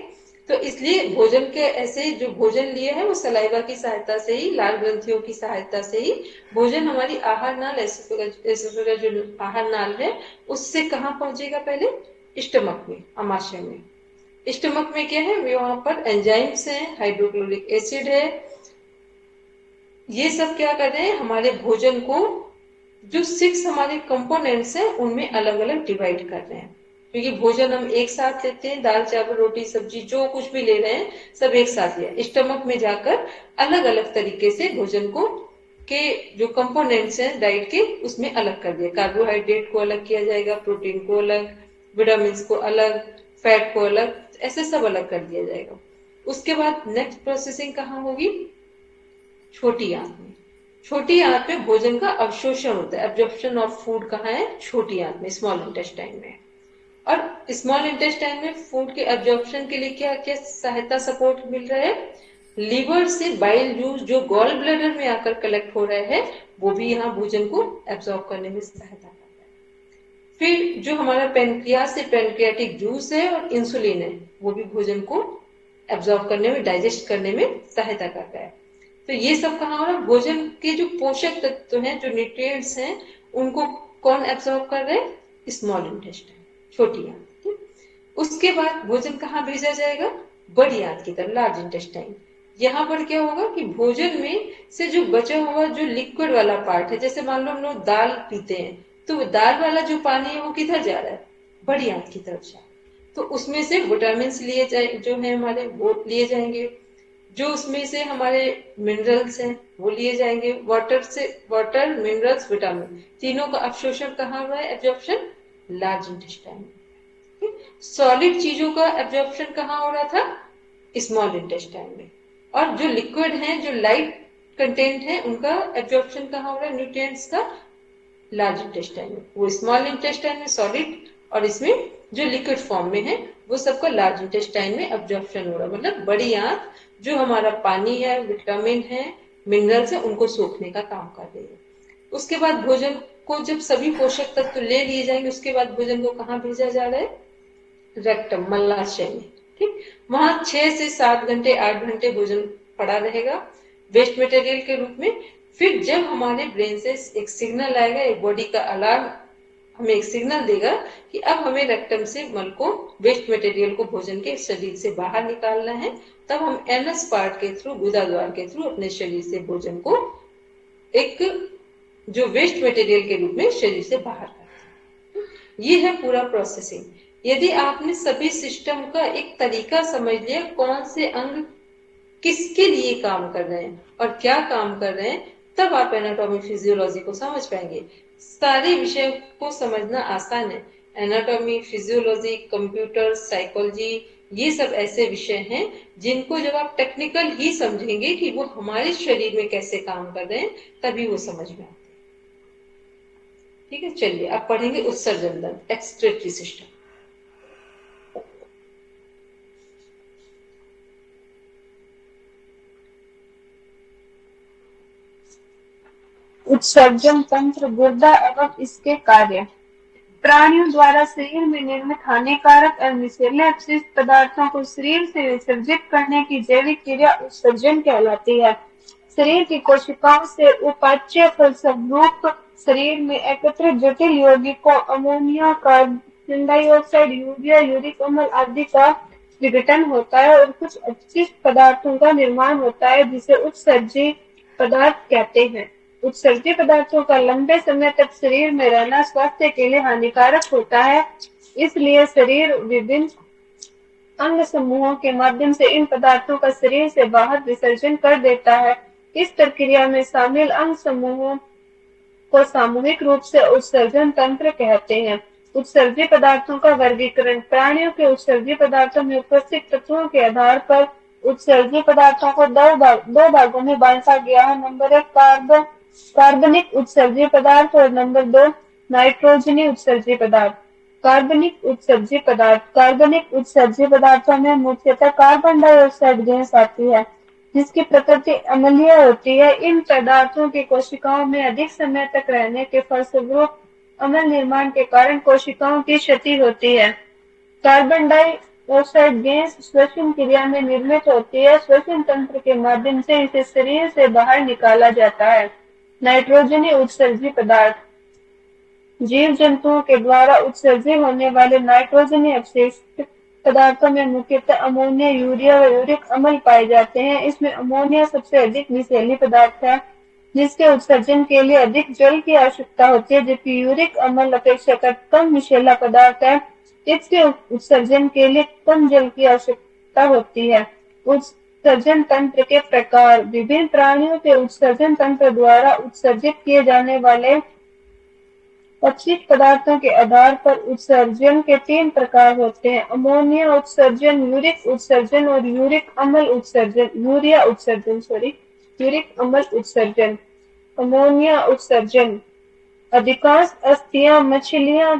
तो इसलिए भोजन के ऐसे जो भोजन लिए है वो सलाइवा की सहायता से ही, लाल ग्रंथियों की सहायता से ही भोजन हमारी आहार नाल, एसोफेगस जो आहार नाल है उससे कहाँ पहुंचेगा, पहले स्टमक में, आमाशय में। स्टमक में क्या है, वहां पर एंजाइम्स हैं, हाइड्रोक्लोरिक एसिड है, ये सब क्या कर रहे हैं, हमारे भोजन को जो 6 हमारे कंपोनेंट्स हैं उनमें अलग अलग डिवाइड कर रहे हैं। क्योंकि भोजन हम एक साथ लेते हैं, दाल चावल रोटी सब्जी जो कुछ भी ले रहे हैं सब एक साथ लिया, स्टमक में जाकर अलग अलग तरीके से भोजन को के जो कंपोनेंट्स हैं डाइट के उसमें अलग कर दिया। कार्बोहाइड्रेट को अलग किया जाएगा, प्रोटीन को अलग, विटामिन को अलग, फैट को अलग, ऐसे सब अलग कर दिया जाएगा। उसके बाद नेक्स्ट प्रोसेसिंग कहाँ होगी, छोटी आंत में। छोटी आंत में भोजन का अवशोषण होता है, एब्जॉर्प्शन ऑफ फूड कहाँ है, छोटी आंत में, स्मॉल इंटेस्टाइन में। और स्मॉल इंटेस्टाइन में फूड के एब्जॉर्प्शन के लिए क्या क्या सहायता, सपोर्ट मिल रहा है, लीवर से बाइल जूस जो गॉल ब्लैडर में आकर कलेक्ट हो रहा है वो भी यहाँ भोजन को एब्जॉर्ब करने में सहायता करता है। फिर जो हमारा पेनक्रियास से पेनक्रियाटिक जूस है और इंसुलिन है, वो भी भोजन को एब्जॉर्ब करने में, डाइजेस्ट करने में सहायता करता है। तो ये सब कहाँ हो रहा है, भोजन के जो पोषक तत्व हैं, जो न्यूट्रिएंट्स हैं, उनको कौन एब्जॉर्ब कर रहे हैं? स्मॉल इंटेस्टाइन, छोटी आंत। उसके बाद भोजन कहाँ भेजा जाएगा? बड़ी आंत की तरफ, लार्ज इंटेस्टाइन। यहाँ पर क्या होगा कि भोजन में से जो बचा हुआ जो लिक्विड वाला पार्ट है, जैसे मान लो हम लोग दाल पीते हैं, तो दाल वाला जो पानी है वो किधर जा रहा है? बड़ी आंत की तरफ जा रहा है। तो उसमें से विटामिन लिए जाए जो है हमारे, वो लिए जाएंगे। जो उसमें से हमारे मिनरल्स हैं वो लिए जाएंगे। वाटर, मिनरल्स, विटामिन, तीनों का अवशोषण कहाँ हुआ है? एब्जॉर्प्शन लार्ज इंटेस्टाइन में। सॉलिड चीजों का एब्जॉर्प्शन कहाँ हो रहा था? स्मॉल इंटेस्टाइन में। और जो लिक्विड है, जो लाइट कंटेंट है, उनका एब्जॉर्प्शन कहाँ हो रहा है? न्यूट्रिएंट्स का लार्ज इंटेस्टाइन में। वो स्मॉल इंटेस्टाइन में सॉलिड, और इसमें जो लिक्विड फॉर्म में है वो सबका लार्ज इंटेस्टाइन में एब्जॉर्प्शन हो रहा है। मतलब बड़ी आंत जो हमारा पानी है, विटामिन है, मिनरल्स है, उनको सोखने का काम कर रही है। उसके बाद भोजन को जब सभी पोषक तत्व ले लिए जाएंगे, उसके बाद भोजन को कहाँ भेजा जा रहा है? रेक्टम, मलाशय में। ठीक, वहां 6 से 7 घंटे, 8 घंटे भोजन पड़ा रहेगा वेस्ट मटेरियल के रूप में। फिर जब हमारे ब्रेन से एक सिग्नल आएगा, एक बॉडी का अलार्म हमें एक सिग्नल देगा कि अब हमें रेक्टम से मल को, वेस्ट मटेरियल को भोजन के शरीर से बाहर निकालना है, तब हम एनस पार्ट के थ्रू, गुदा द्वार के थ्रू अपने शरीर से भोजन को एक जो वेस्ट मटेरियल के रूप में शरीर से बाहर करते हैं। ये है पूरा प्रोसेसिंग। यदि आपने सभी सिस्टम का एक तरीका समझ लिया, कौन से अंग किसके लिए काम कर रहे हैं और क्या काम कर रहे हैं, तब आप एनाटॉमी फिजियोलॉजी को समझ पाएंगे। सारे विषय को समझना आसान है। एनाटॉमी, फिजियोलॉजी, कंप्यूटर, साइकोलॉजी, ये सब ऐसे विषय हैं जिनको जब आप टेक्निकल ही समझेंगे कि वो हमारे शरीर में कैसे काम कर रहे हैं, तभी वो समझ में आते हैं। ठीक है, चलिए अब पढ़ेंगे उत्सर्जन तंत्र, एक्सक्रीटरी सिस्टम। उत्सर्जन तंत्र, गुर्दा एवं इसके कार्य। प्राणियों द्वारा शरीर में निर्मित हानिकारक और विषैले अपशिष्ट पदार्थों को शरीर से विसर्जित करने की जैविक क्रिया उत्सर्जन कहलाती है। शरीर की कोशिकाओं से उपाच्य फलस्वरूप शरीर में एकत्रित जटिल यौगिकों ammonia, carbon dioxide, urea, uric अम्ल आदि का विघटन होता है और कुछ अपशिष्ट पदार्थों का निर्माण होता है, जिसे उत्सर्जी पदार्थ कहते हैं। उत्सर्जी पदार्थों का लंबे समय तक शरीर में रहना स्वास्थ्य के लिए हानिकारक होता है, इसलिए शरीर विभिन्न अंग समूहों के माध्यम से इन पदार्थों का शरीर से बाहर विसर्जन कर देता है। इस प्रक्रिया में शामिल अंग समूहों को सामूहिक रूप से उत्सर्जन तंत्र कहते हैं। उत्सर्जी पदार्थों का वर्गीकरण। प्राणियों के उत्सर्जी पदार्थों में उपस्थित तत्वों के आधार पर उत्सर्जी पदार्थों को दो भागों में बांटा गया है। नंबर 1 कार्बनिक उत्सर्जी पदार्थ और नंबर 2 नाइट्रोजनी उत्सर्जी पदार्थ। कार्बनिक उत्सर्जी पदार्थ। कार्बनिक उत्सर्जी पदार्थों में मुख्यतः कार्बन डाइऑक्साइड गैस आती है, जिसकी प्रकृति अम्लीय होती है। इन पदार्थों की कोशिकाओं में अधिक समय तक रहने के फलस्वरूप अम्ल निर्माण के कारण कोशिकाओं की क्षति होती है। कार्बन डाइऑक्साइड गैस श्वसन क्रिया में निर्मित होती है। श्वसन तंत्र के माध्यम से इसे शरीर से बाहर निकाला जाता है। नाइट्रोजनी उत्सर्जी पदार्थ। जीव जंतुओं के द्वारा उत्सर्जित होने वाले नाइट्रोजनी अपशिष्ट पदार्थों में मुख्यतः अमोनिया, यूरिया व यूरिक अम्ल पाए जाते हैं। इसमें अमोनिया सबसे अधिक विषैली पदार्थ है, जिसके उत्सर्जन के लिए अधिक जल की आवश्यकता होती है, जबकि यूरिक अम्ल अपेक्षाकृत कम विषैला पदार्थ है, इसके उत्सर्जन के लिए कम जल की आवश्यकता होती है। उत्सर्जन तंत्र के प्रकार। विभिन्न प्राणियों के उत्सर्जन तंत्र द्वारा उत्सर्जित किए जाने वाले अपशिष्ट पदार्थों के आधार पर उत्सर्जन के 3 प्रकार होते हैं: अमोनिया उत्सर्जन, यूरिक उत्सर्जन और यूरिक अम्ल उत्सर्जन। यूरिक अम्ल उत्सर्जन। अमोनिया उत्सर्जन। अधिकांश अस्थियां, मछलियां,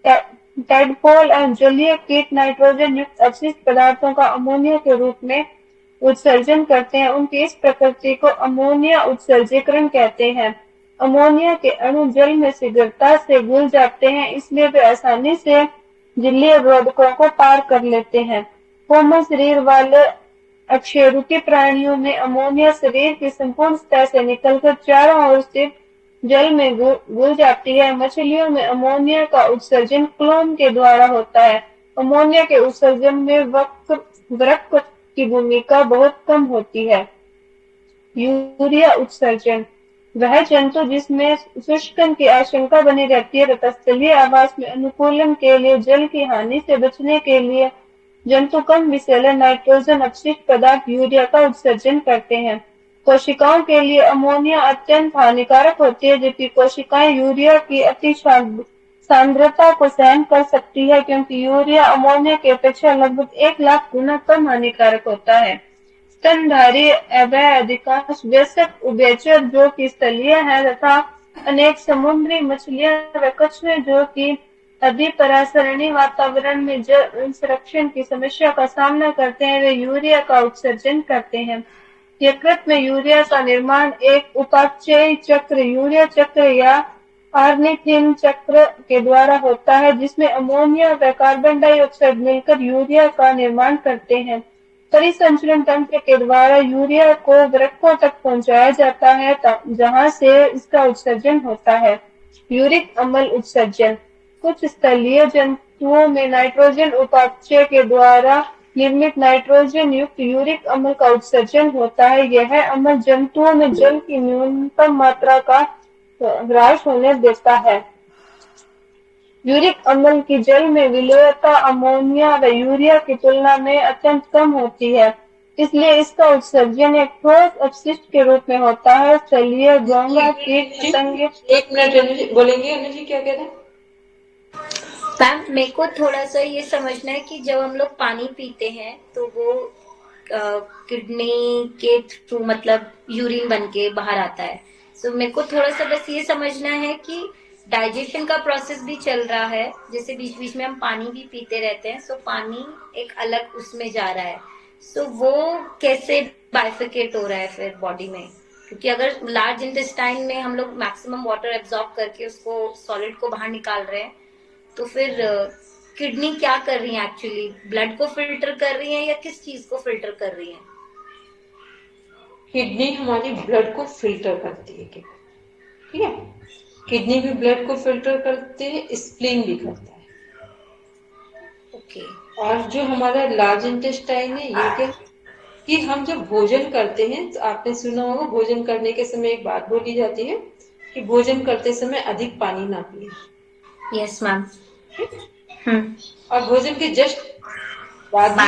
टैडपोल एवं जलीय कीट नाइट्रोजन युक्त अपशिष्ट पदार्थों का अमोनिया के रूप में उत्सर्जन करते हैं। उनकी इस प्रकृति को अमोनिया उत्सर्जीकरण कहते हैं। अमोनिया के अणु जल में शीघ्रता से घुल जाते हैं, इसलिए वे आसानी से झिल्ली अवरोधकों को पार कर लेते हैं। कोमल शरीर वाले अकशेरुकी प्राणियों में अमोनिया शरीर की संपूर्ण सतह से निकलकर चारों ओर स्थित जल में घुल जाती है। मछलियों में अमोनिया का उत्सर्जन क्लोम के द्वारा होता है। अमोनिया के उत्सर्जन में वृक्क की भूमिका बहुत कम होती है। यूरिया उत्सर्जन वह जंतु जिसमें शुष्कन की आशंका बनी रहती है तथा स्थलीय आवास में अनुकूलन के लिए जल की हानि से बचने के लिए जंतु कम विषैले नाइट्रोजन अपशिष्ट पदार्थ यूरिया का उत्सर्जन करते हैं। कोशिकाओं के लिए अमोनिया अत्यंत हानिकारक होती है, जबकि कोशिकाएं यूरिया की अति सांद्रता को सहन कर सकती है, क्योंकि यूरिया अमोनिया की अपेक्षा लगभग 1,00,000 गुना कम हानिकारक होता है। स्तनधारी अभय अधिकांश वयस्क उभयचर जो कि स्थलीय है तथा अनेक समुद्री मछलियां व कछुए जो कि अधिपरासरणी वातावरण में जल संरक्षण की समस्या का सामना करते हैं, वे यूरिया का उत्सर्जन करते हैं। यकृत में यूरिया का निर्माण एक उपापचयी चक्र यूरिया चक्र या ऑर्निथिन चक्र के द्वारा होता है, जिसमें अमोनिया व कार्बन डाइऑक्साइड मिलकर यूरिया का निर्माण करते हैं। परिसंचरण तंत्र के द्वारा यूरिया को वृक्कों तक पहुंचाया जाता है, जहां से इसका उत्सर्जन होता है। यूरिक अम्ल उत्सर्जन कुछ स्थलीय जंतुओं में नाइट्रोजन उपापचय के द्वारा निर्मित नाइट्रोजन युक्त यूरिक अम्ल का उत्सर्जन होता है। यह अम्ल जंतुओं में जल की न्यूनतम मात्रा का ह्रास होने देता है। यूरिक अम्ल की जल में विलेयता अमोनिया व यूरिया की तुलना में अत्यंत कम होती है, इसलिए इसका उत्सर्जन एक ठोस अपशिष्ट के रूप में होता है। स्थलीय घोंघा, कीट पतंगे। 1 मिनट बोलेंगे अनु जी, क्या कह रहे हैं? मैम मेरे को थोड़ा सा ये समझना है कि जब हम लोग पानी पीते हैं तो वो किडनी के थ्रू मतलब यूरिन बन के बाहर आता है। सो मेरे को थोड़ा सा बस ये समझना है कि डाइजेशन का प्रोसेस भी चल रहा है, जैसे बीच बीच में हम पानी भी पीते रहते हैं, सो पानी एक अलग उसमें जा रहा है। सो वो कैसे बाइफिकेट हो रहा है फिर बॉडी में, क्योंकि अगर लार्ज इंटेस्टाइन में हम लोग मैक्सिमम वाटर एब्जॉर्ब करके उसको सॉलिड को बाहर निकाल रहे हैं, तो फिर किडनी क्या कर रही है एक्चुअली? ब्लड को फिल्टर कर रही है या किस चीज को फिल्टर कर रही है? किडनी हमारी ब्लड को फिल्टर करती है, ठीक है। किडनी भी ब्लड को फिल्टर करते हैं, स्प्लीन भी करता है। ओके। और जो हमारा लार्ज इंटेस्टाइन है, ये क्या कि हम जब भोजन करते हैं तो आपने सुना होगा भोजन करने के समय एक बात बोली जाती है कि भोजन करते समय अधिक पानी ना पिए। Yes ma'am. और भोजन के जस्ट बाद भी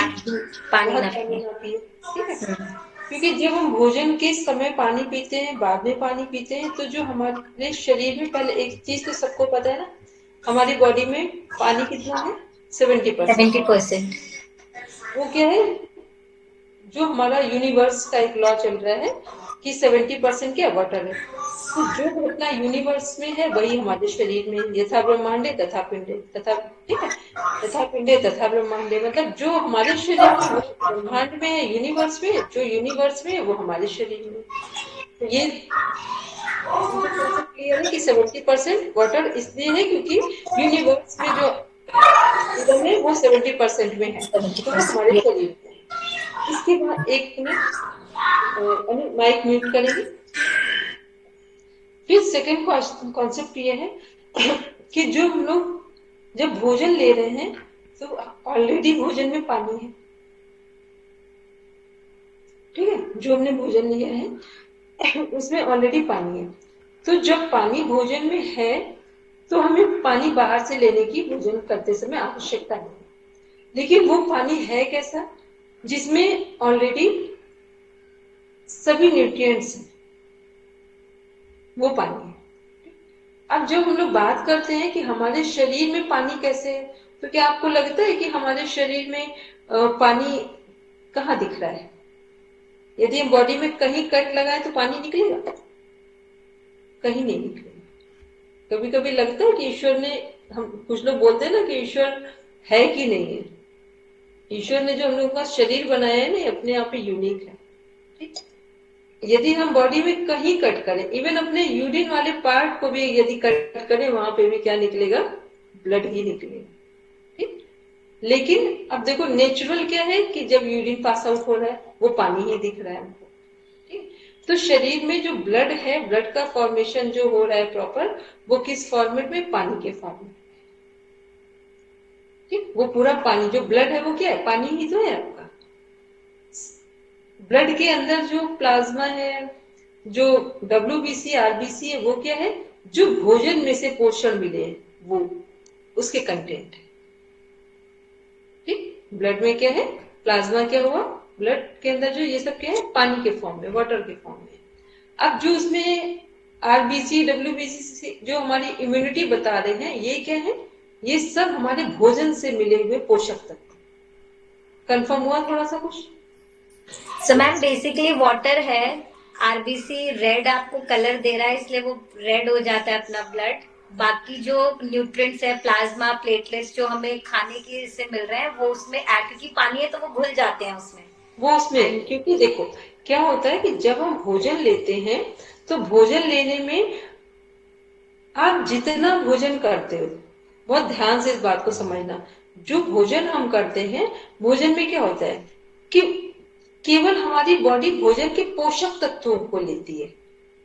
पानी बहुत ना पानी पिए। ना पिए, ठीक है। क्योंकि जब हम भोजन के समय पानी पीते हैं, बाद में पानी पीते हैं, तो जो हमारे शरीर में, पहले एक चीज तो सबको पता है ना, हमारी बॉडी में पानी कितना है? 70%। वो क्या है? जो हमारा यूनिवर्स का एक लॉ चल रहा है कि 70% क्या वाटर है। तो जो घटना यूनिवर्स में है वही हमारे शरीर में, यथा ब्रह्मांडे तथा पिंडे तथा, ठीक है, तथा पिंडे तथा ब्रह्मांडे, मतलब जो हमारे शरीर में वो ब्रह्मांड में है, यूनिवर्स में, जो यूनिवर्स में है वो हमारे शरीर में। तो ये क्लियर है कि 70% वाटर इसलिए है क्योंकि यूनिवर्स में जो है वो 70% में है, तो वो हमारे शरीर में है। इसके बाद 1 मिनट माइक म्यूट करेंगे। फिर सेकंड कॉन्सेप्ट ये है कि जो हम लोग जब भोजन ले रहे हैं तो ऑलरेडी भोजन में पानी है, ठीक है। जो हमने भोजन लिया है उसमें ऑलरेडी पानी है। तो जब पानी भोजन में है तो हमें पानी बाहर से लेने की भोजन करते समय आवश्यकता नहीं है। लेकिन वो पानी है कैसा? जिसमें ऑलरेडी सभी न्यूट्रिएंट्स हैं, वो पानी है। अब जब हम लोग बात करते हैं कि हमारे शरीर में पानी कैसे है, तो क्या आपको लगता है कि हमारे शरीर में पानी कहाँ दिख रहा है? यदि हम बॉडी में कहीं कट लगाए तो पानी निकलेगा? कहीं नहीं निकलेगा। कभी कभी लगता है कि ईश्वर ने, हम कुछ लोग बोलते हैं ना कि ईश्वर है कि नहीं है। ईश्वर ने जो हम लोगों का शरीर बनाया है ना, अपने आप में यूनिक है, ठीक। यदि हम बॉडी में कहीं कट करें, इवन अपने यूरिन वाले पार्ट को भी यदि कट करें, वहां पे भी क्या निकलेगा? ब्लड ही निकलेगा, ठीक। लेकिन अब देखो नेचुरल क्या है कि जब यूरिन पास आउट हो रहा है वो पानी ही दिख रहा है हमको, ठीक। तो शरीर में जो ब्लड है, ब्लड का फॉर्मेशन जो हो रहा है प्रॉपर, वो किस फॉर्मेट में? पानी के फॉर्मेट। ठीक, वो पूरा पानी, जो ब्लड है वो क्या है? पानी ही तो है आपका। ब्लड के अंदर जो प्लाज्मा है, जो WBC RBC है, वो क्या है? जो भोजन में से पोषण मिले वो उसके कंटेंट है। ठीक, ब्लड में क्या है? प्लाज्मा क्या हुआ? ब्लड के अंदर जो ये सब क्या है? पानी के फॉर्म में, वाटर के फॉर्म में। अब जो उसमें RBC WBC जो हमारी इम्यूनिटी बता रहे हैं, ये क्या है? ये सब हमारे भोजन से मिले हुए पोषक तत्व। कंफर्म हुआ थोड़ा सा कुछ? सो मैम बेसिकली वाटर है, आरबीसी रेड आपको कलर दे रहा है, इसलिए वो रेड हो जाता है अपना ब्लड। बाकी जो न्यूट्रिएंट्स है, प्लाज्मा, प्लेटलेट्स, जो हमें खाने के से मिल रहे हैं, वो उसमें क्योंकि पानी है तो वो घुल जाते हैं उसमें। वो उसमें, क्योंकि देखो क्या होता है कि जब हम भोजन लेते हैं तो भोजन लेने में आप जितना भोजन करते हो, बहुत ध्यान से इस बात को समझना, जो भोजन हम करते हैं, भोजन में क्या होता है कि केवल हमारी बॉडी भोजन के पोषक तत्वों को लेती है,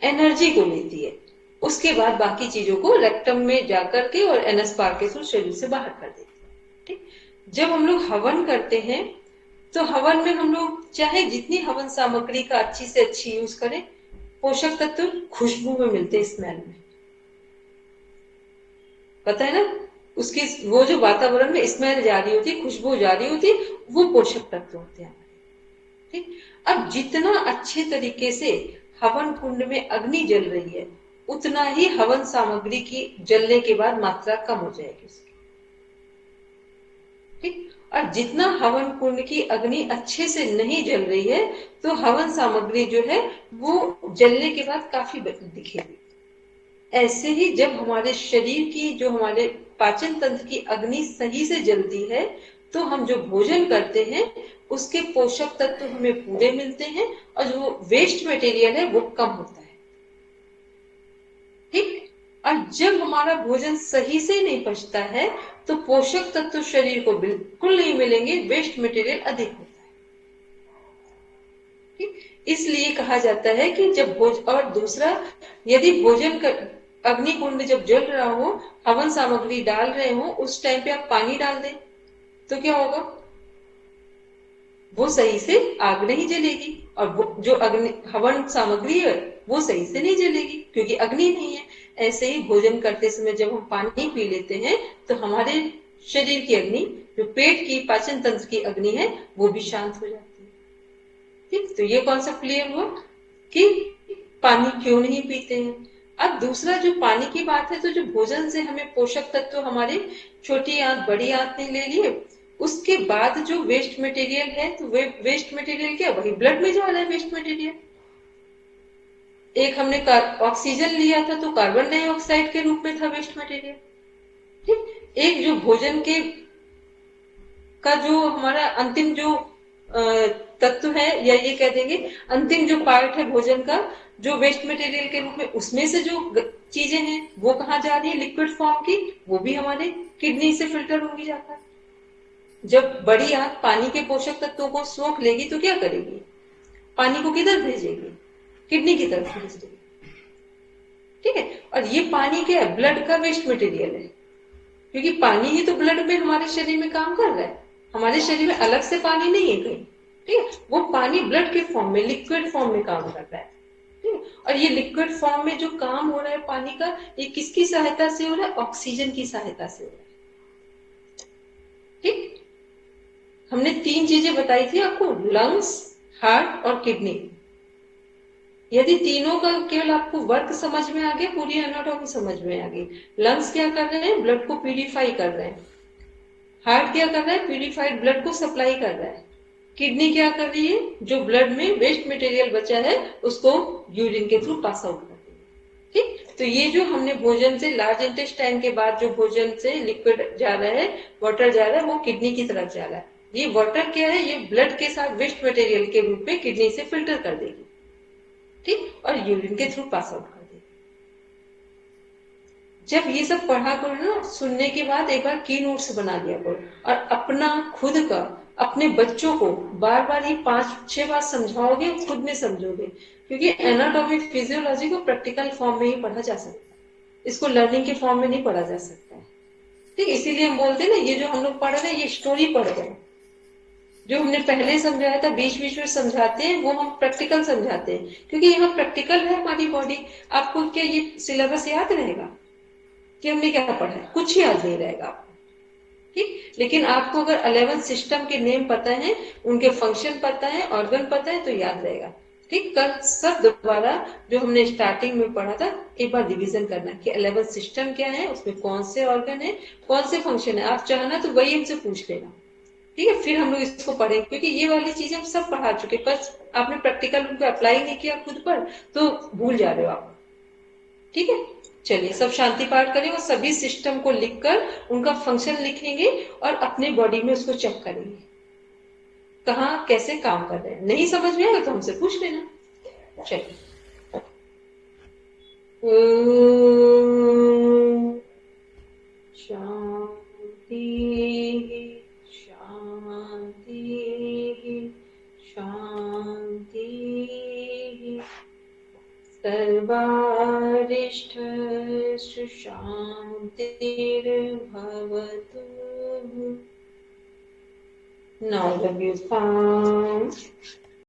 एनर्जी को लेती है। उसके बाद बाकी चीजों को रेक्टम में जाकर के और एनस पार्के शरीर से बाहर कर देती है। ठीक, जब हम लोग हवन करते हैं तो हवन में हम लोग चाहे जितनी हवन सामग्री का अच्छी से अच्छी यूज करें, पोषक तत्व खुशबू में मिलते हैं, स्मेल में। पता है ना, उसकी वो जो वातावरण में स्मेल जा रही होती, खुशबू जा रही होती, वो पोषक तत्व होते हैं। ठीक, अब जितना अच्छे तरीके से हवन कुंड में अग्नि जल रही है, उतना ही हवन सामग्री की जलने के बाद मात्रा कम हो जाएगी उसकी। ठीक, और जितना हवन कुंड की अग्नि अच्छे से नहीं जल रही है, तो हवन सामग्री जो है वो जलने के बाद काफी दिखेगी। ऐसे ही जब हमारे शरीर की, जो हमारे पाचन तंत्र की अग्नि सही से जलती है, तो हम जो भोजन करते हैं उसके पोषक तत्व हमें पूरे मिलते हैं और जो वेस्ट मटेरियल है वो कम होता है। ठीक, और जब हमारा भोजन सही से नहीं पचता है तो पोषक तत्व शरीर को बिल्कुल नहीं मिलेंगे, वेस्ट मटेरियल अधिक होता है। ठीक, इसलिए कहा जाता है कि जब और दूसरा, यदि भोजन कर अग्नि कुंड जब जल रहा हो, हवन सामग्री डाल रहे हो, उस टाइम पे आप पानी डाल दें तो क्या होगा? वो सही से आग नहीं जलेगी और वो जो अग्नि हवन सामग्री है वो सही से नहीं जलेगी, क्योंकि अग्नि नहीं है। ऐसे ही भोजन करते समय जब हम पानी पी लेते हैं तो हमारे शरीर की अग्नि, जो पेट की पाचन तंत्र की अग्नि है, वो भी शांत हो जाती है। ठीक, तो ये कॉन्सेप्ट क्लियर हुआ कि पानी क्यों नहीं पीते हैं। अब दूसरा जो पानी की बात है, तो जो भोजन से हमें पोषक तत्व हमारी छोटी आंत बड़ी आंत ने ले लिए, उसके बाद जो वेस्ट मटेरियल है, तो वेस्ट मटेरियल क्या? वही ब्लड में जो आ रहा है वेस्ट मटेरियल। एक हमने ऑक्सीजन लिया था तो कार्बन डाइऑक्साइड के रूप में था वेस्ट मटेरियल। ठीक, एक जो भोजन के का जो हमारा अंतिम जो तत्व है, या ये कह देंगे अंतिम जो पार्ट है भोजन का, जो वेस्ट मटेरियल के रूप में, उसमें से जो चीजें हैं वो कहाँ जा रही है? लिक्विड फॉर्म की, वो भी हमारे किडनी से फिल्टर होगी जाकर। जब बड़ी आंत पानी के पोषक तत्वों को सोख लेगी तो क्या करेगी? पानी को किधर भेजेगी? किडनी की तरफ भेज देगी। ठीक है, और ये पानी क्या है? ब्लड का वेस्ट मटेरियल है, क्योंकि पानी ही तो ब्लड में हमारे शरीर में काम कर रहा है। हमारे शरीर में अलग से पानी नहीं है कहीं। ठीक है, वो पानी ब्लड के फॉर्म में, लिक्विड फॉर्म में काम कर रहा है। ठीक है, और ये लिक्विड फॉर्म में जो काम हो रहा है पानी का, ये किसकी सहायता से हो रहा है? ऑक्सीजन की सहायता से हो रहा है। ठीक, हमने 3 चीजें बताई थी आपको, लंग्स, हार्ट और किडनी। यदि तीनों का केवल आपको वर्क समझ में आ गया, पूरी एनाटॉमी समझ में आ गई। लंग्स क्या कर रहे हैं? ब्लड को प्यूरिफाई कर रहे हैं। हार्ट क्या कर रहा है? प्यूरिफाइड ब्लड को सप्लाई कर रहा है। किडनी क्या कर रही है? जो ब्लड में वेस्ट मटेरियल बचा है उसको यूरिन के थ्रू पास आउट कर रही है। ठीक, तो ये जो हमने भोजन से, लार्ज इंटेस्टाइन के बाद जो भोजन से लिक्विड जा रहा है, वाटर जा रहा है, वो किडनी की तरफ जा रहा है। ये वाटर क्या है? ये ब्लड के साथ वेस्ट मटेरियल के रूप में किडनी से फिल्टर कर देगी। ठीक, और यूरिन के थ्रू पास आउट कर देगी। जब ये सब पढ़ा करो ना, सुनने के बाद एक बार की नोट्स बना लिया करो और अपना खुद का अपने बच्चों को बार बार ही 5-6 बार समझाओगे, खुद में समझोगे, क्योंकि एनाटॉमी फिजियोलॉजी को प्रैक्टिकल फॉर्म में ही पढ़ा जा सकता है, इसको लर्निंग के फॉर्म में नहीं पढ़ा जा सकता है। ठीक, इसीलिए हम बोलते हैं ना, ये जो हम लोग पढ़ रहे हैं ये स्टोरी पढ़ रहे हैं। जो हमने पहले समझाया था, बीच बीच में समझाते हैं, वो हम प्रैक्टिकल समझाते हैं, क्योंकि यहाँ प्रैक्टिकल है हमारी बॉडी। आपको क्या ये सिलेबस याद रहेगा कि हमने क्या पढ़ा है? कुछ याद नहीं रहेगा आपको। ठीक, लेकिन आपको अगर 11 सिस्टम के नेम पता है, उनके फंक्शन पता है, ऑर्गन पता है, तो याद रहेगा। ठीक, कल सब दोबारा जो हमने स्टार्टिंग में पढ़ा था एक बार रिवीजन करना कि 11 सिस्टम क्या है, उसमें कौन से ऑर्गन है, कौन से फंक्शन है। आप चाहना तो वही हमसे पूछ लेना, ठीक है, फिर हम लोग इसको पढ़ेंगे, क्योंकि ये वाली चीजें हम सब पढ़ा चुके, बस आपने प्रैक्टिकल उनको अप्लाई नहीं किया खुद पर, तो भूल जा रहे हो आप। ठीक है, चलिए सब शांति पाठ करें और सभी सिस्टम को लिखकर उनका फंक्शन लिखेंगे और अपने बॉडी में उसको चेक करेंगे कहाँ कैसे काम कर रहे हैं। नहीं समझ में आएगा तो हमसे पूछ लेना। चलिए, शांति शांति शांति। सर्वारिष्टस्तु शान्तिर्भवतु। Now the views found.